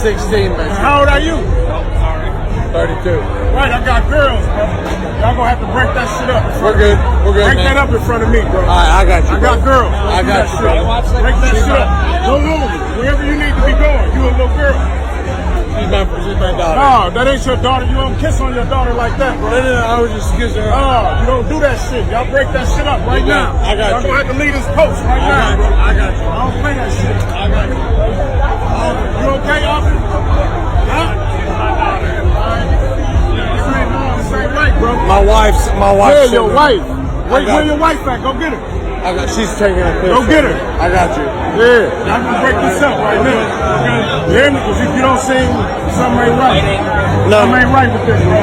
16, man. How old are you? 32. Right, I got girls, bro. Y'all gonna have to break that shit up. We're good. Break man. that up in front of me, bro. All right, I got you. I got girls. I got you, bro. Break that shit up. Go home. Wherever you need to be going. You a little girl. She's my daughter. No, that ain't your daughter. You don't kiss on your daughter like that, bro. No, I was just kissing her. Oh, you don't do that shit. Y'all break that shit up right now. I got you. Y'all gonna have to leave this post right now, bro. I got you. I don't play that shit. I got you. You okay, Austin? Huh? This ain't right, bro. My wife. Yeah, your wife. Where your wife at? Go get her. She's taking a piss. Go get her. I got you. Yeah, I can break this up right now. Yeah, because if you don't sing, something ain't right. Something ain't right with this, bro.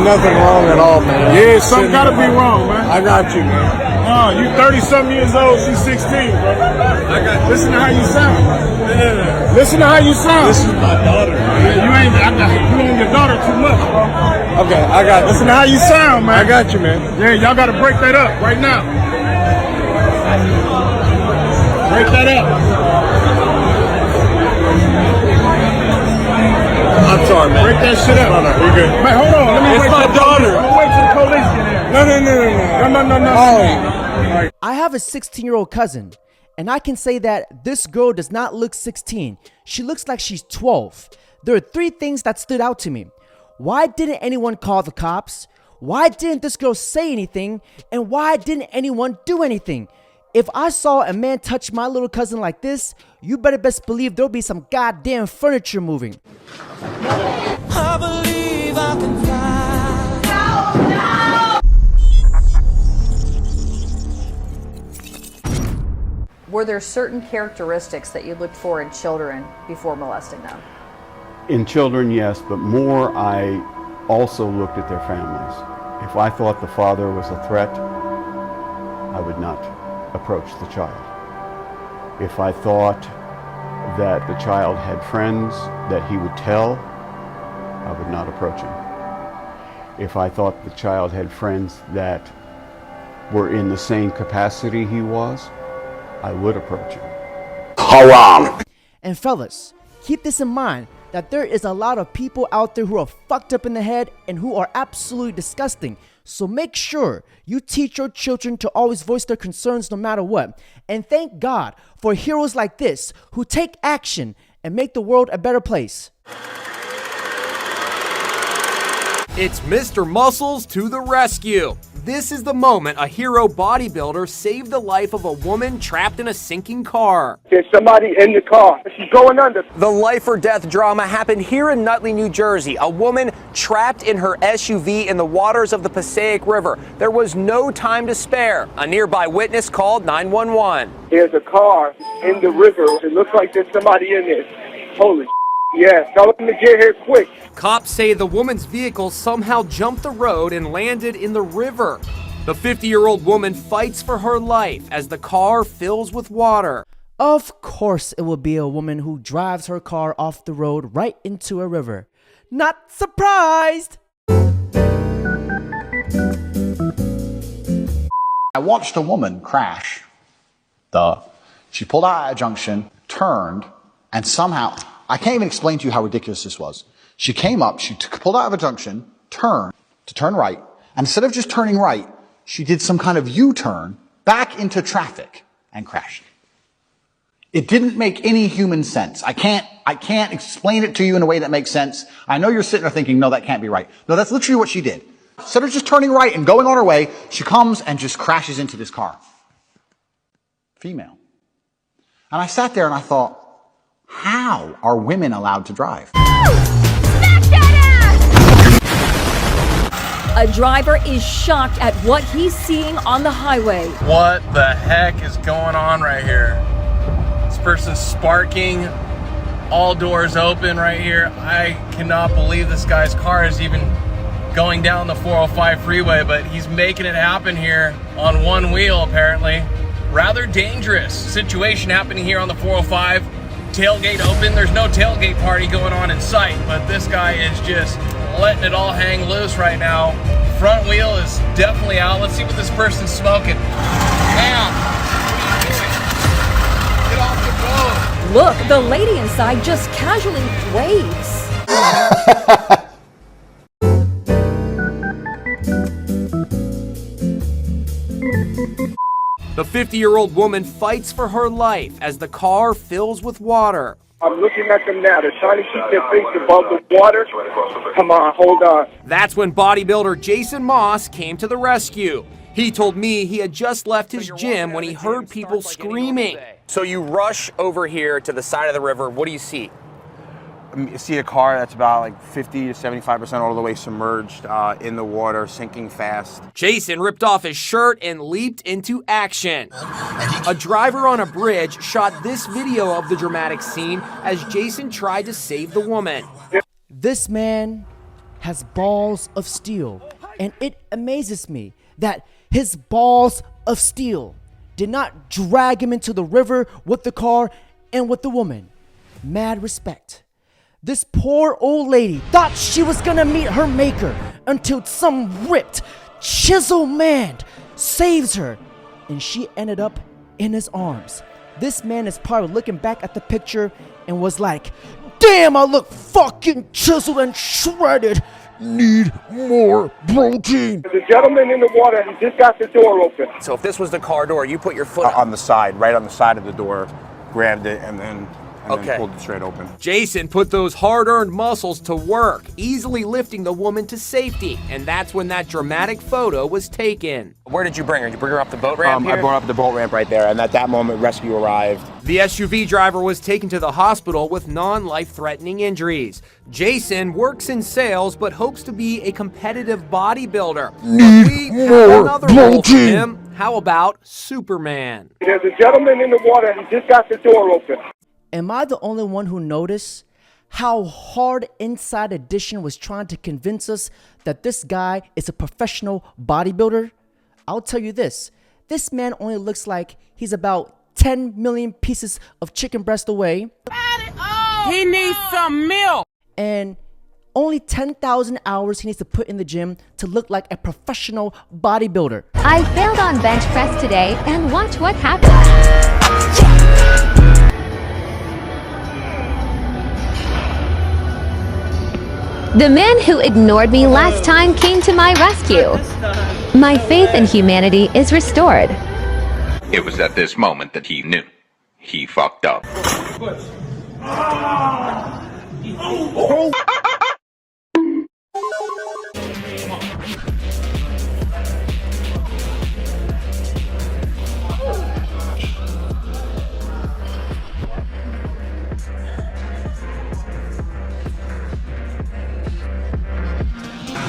Nothing wrong at all, man. Yeah, something gotta be wrong, man. I got you, man. Oh, you 30-something years old, she's 16, bro. I got you. Listen to how you sound. No. Listen to how you sound. This is my daughter. Yeah, you own your daughter too much, bro. Okay, I got you. Listen to how you sound, man. I got you, man. Yeah, y'all gotta break that up right now. Break that up. I'm sorry, man. Break that shit up. No, you're good. Man, hold on. Let me It's wait my till daughter. I'm gonna wait till the police get here. No. Oh. I have a 16-year-old cousin, and I can say that this girl does not look 16. She looks like she's 12. There are 3 things that stood out to me. Why didn't anyone call the cops? Why didn't this girl say anything? And why didn't anyone do anything? If I saw a man touch my little cousin like this, you better best believe there'll be some goddamn furniture moving. I believe I can fly. Were there certain characteristics that you looked for in children before molesting them? In children, yes, but more I also looked at their families. If I thought the father was a threat, I would not approach the child. If I thought that the child had friends that he would tell, I would not approach him. If I thought the child had friends that were in the same capacity he was, I would approach him. Haram. And fellas, keep this in mind, that there is a lot of people out there who are fucked up in the head and who are absolutely disgusting. So make sure you teach your children to always voice their concerns no matter what. And thank God for heroes like this who take action and make the world a better place. It's Mr. Muscles to the rescue. This is the moment a hero bodybuilder saved the life of a woman trapped in a sinking car. There's somebody in the car. She's going under. The life or death drama happened here in Nutley, New Jersey. A woman trapped in her SUV in the waters of the Passaic River. There was no time to spare. A nearby witness called 911. There's a car in the river. It looks like there's somebody in there. Holy shit. Yeah, tell them to get here quick. Cops say the woman's vehicle somehow jumped the road and landed in the river. The 50-year-old woman fights for her life as the car fills with water. Of course it will be a woman who drives her car off the road right into a river. Not surprised! I watched a woman crash. She pulled out at a junction, turned, and somehow, I can't even explain to you how ridiculous this was. She came up, she pulled out of a junction, turned to turn right, and instead of just turning right, she did some kind of U-turn back into traffic and crashed. It didn't make any human sense. I can't explain it to you in a way that makes sense. I know you're sitting there thinking, no, that can't be right. No, that's literally what she did. Instead of just turning right and going on her way, she comes and just crashes into this car. Female. And I sat there and I thought, how are women allowed to drive? A driver is shocked at what he's seeing on the highway. What the heck is going on right here? This person's sparking, all doors open right here. I cannot believe this guy's car is even going down the 405 freeway, but he's making it happen here on one wheel apparently. Rather dangerous situation happening here on the 405. Tailgate open. There's no tailgate party going on in sight, but this guy is just letting it all hang loose right now. Front wheel is definitely out. Let's see what this person's smoking. Now, get off the Look, the lady inside just casually waves. The 50-year-old woman fights for her life as the car fills with water. I'm looking at them now. They're trying to keep their face above the water. Come on, hold on. That's when bodybuilder Jason Moss came to the rescue. He told me he had just left his gym when he heard people screaming. So you rush over here to the side of the river. What do you see? You see a car that's about like 50 to 75% all the way submerged in the water, sinking fast. Jason ripped off his shirt and leaped into action. A driver on a bridge shot this video of the dramatic scene as Jason tried to save the woman. This man has balls of steel, and it amazes me that his balls of steel did not drag him into the river with the car and with the woman. Mad respect. This poor old lady thought she was gonna meet her maker until some ripped, chiseled man saves her, and she ended up in his arms. This man is probably looking back at the picture and was like, damn, I look fucking chiseled and shredded. Need more protein. There's a gentleman in the water. He just got the door open. So if this was the car door, you put your foot On the side, right on the side of the door, grabbed it, and then pulled it straight open. Jason put those hard-earned muscles to work, easily lifting the woman to safety, and that's when that dramatic photo was taken. Where did you bring her? Did you bring her up the boat ramp here? I brought up the boat ramp right there, and at that moment, rescue arrived. The SUV driver was taken to the hospital with non-life-threatening injuries. Jason works in sales but hopes to be a competitive bodybuilder. Need more Another role for protein. him. How about Superman? There's a gentleman in the water. He just got the door open. Am I the only one who noticed how hard Inside Edition was trying to convince us that this guy is a professional bodybuilder? I'll tell you this man only looks like he's about 10 million pieces of chicken breast away. He needs some milk. And only 10,000 hours he needs to put in the gym to look like a professional bodybuilder. I failed on bench press today, and watch what happened. The man who ignored me last time came to my rescue. My faith in humanity is restored. It was at this moment that he knew. He fucked up.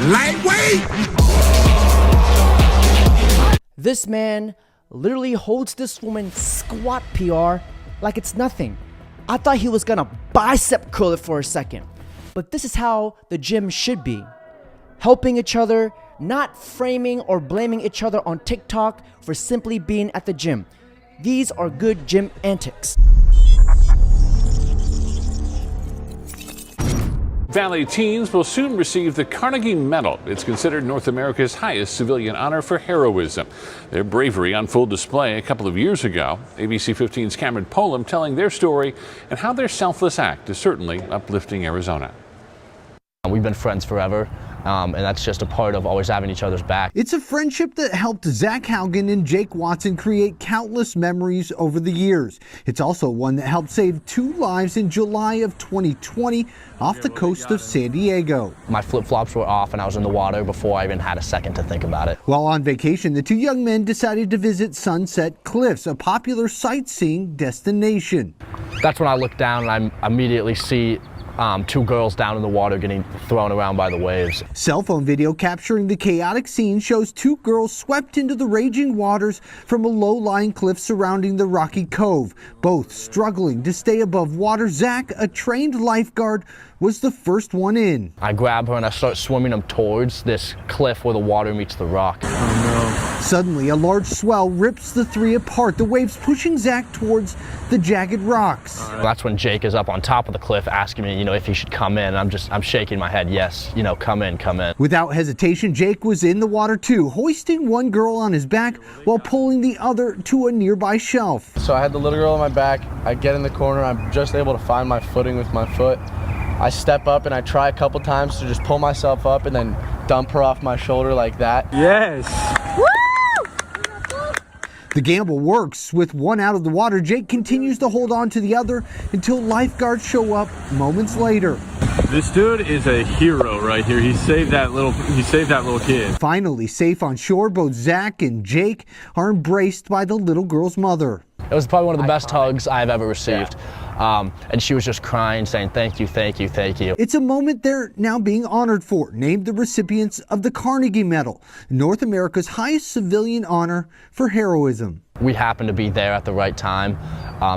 Lightweight. This man literally holds this woman's squat PR like it's nothing. I thought he was gonna bicep curl it for a second. But this is how the gym should be. Helping each other, not framing or blaming each other on TikTok for simply being at the gym. These are good gym antics. Valley teens will soon receive the Carnegie Medal. It's considered North America's highest civilian honor for heroism. Their bravery on full display a couple of years ago. ABC 15's Cameron Polam telling their story and how their selfless act is certainly uplifting Arizona. We've been friends forever, and that's just a part of always having each other's back. It's a friendship that helped Zach Haugen and Jake Watson create countless memories over the years. It's also one that helped save 2 lives in July of 2020 off the coast of San Diego. My flip-flops were off and I was in the water before I even had a second to think about it. While on vacation, the 2 young men decided to visit Sunset Cliffs, a popular sightseeing destination. That's when I look down and I immediately see 2 girls down in the water getting thrown around by the waves. Cell phone video capturing the chaotic scene shows 2 girls swept into the raging waters from a low-lying cliff surrounding the rocky cove, both struggling to stay above water. Zach, a trained lifeguard, was the first one in. I grab her and I start swimming them towards this cliff where the water meets the rock. Oh no. Suddenly, a large swell rips the three apart, the waves pushing Zach towards the jagged rocks. That's when Jake is up on top of the cliff asking me, if he should come in. I'm shaking my head, yes, come in, come in. Without hesitation, Jake was in the water too, hoisting one girl on his back while pulling the other to a nearby shelf. So I had the little girl on my back, I get in the corner, I'm just able to find my footing with my foot. I step up and I try a couple times to just pull myself up and then dump her off my shoulder like that. Yes. The gamble works. With one out of the water, Jake continues to hold on to the other until lifeguards show up moments later. This dude is a hero right here. He saved that little kid. Finally safe on shore, both Zach and Jake are embraced by the little girl's mother. It was probably one of the best hugs I've ever received. And she was just crying, saying, thank you, thank you, thank you. It's a moment they're now being honored for, named the recipients of the Carnegie Medal, North America's highest civilian honor for heroism. We happened to be there at the right time,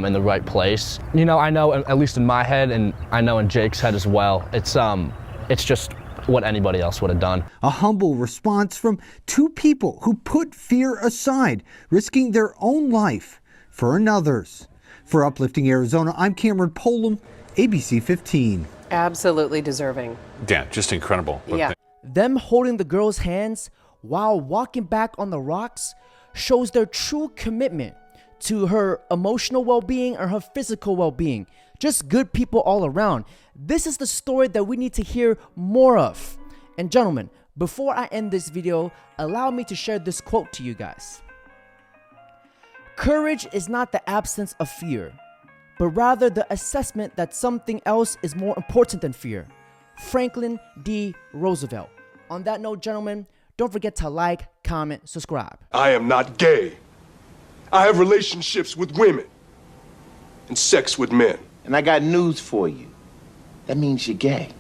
in the right place. I know, at least in my head, and I know in Jake's head as well, it's just what anybody else would have done. A humble response from two people who put fear aside, risking their own life for another's. For Uplifting Arizona, I'm Cameron Polam, ABC 15. Absolutely deserving. Yeah, just incredible. Yeah. Them holding the girl's hands while walking back on the rocks shows their true commitment to her emotional well-being or her physical well-being. Just good people all around. This is the story that we need to hear more of. And gentlemen, before I end this video, allow me to share this quote to you guys. Courage is not the absence of fear, but rather the assessment that something else is more important than fear. Franklin D. Roosevelt. On that note, gentlemen, don't forget to like, comment, subscribe. I am not gay. I have relationships with women and sex with men. And I got news for you. That means you're gay.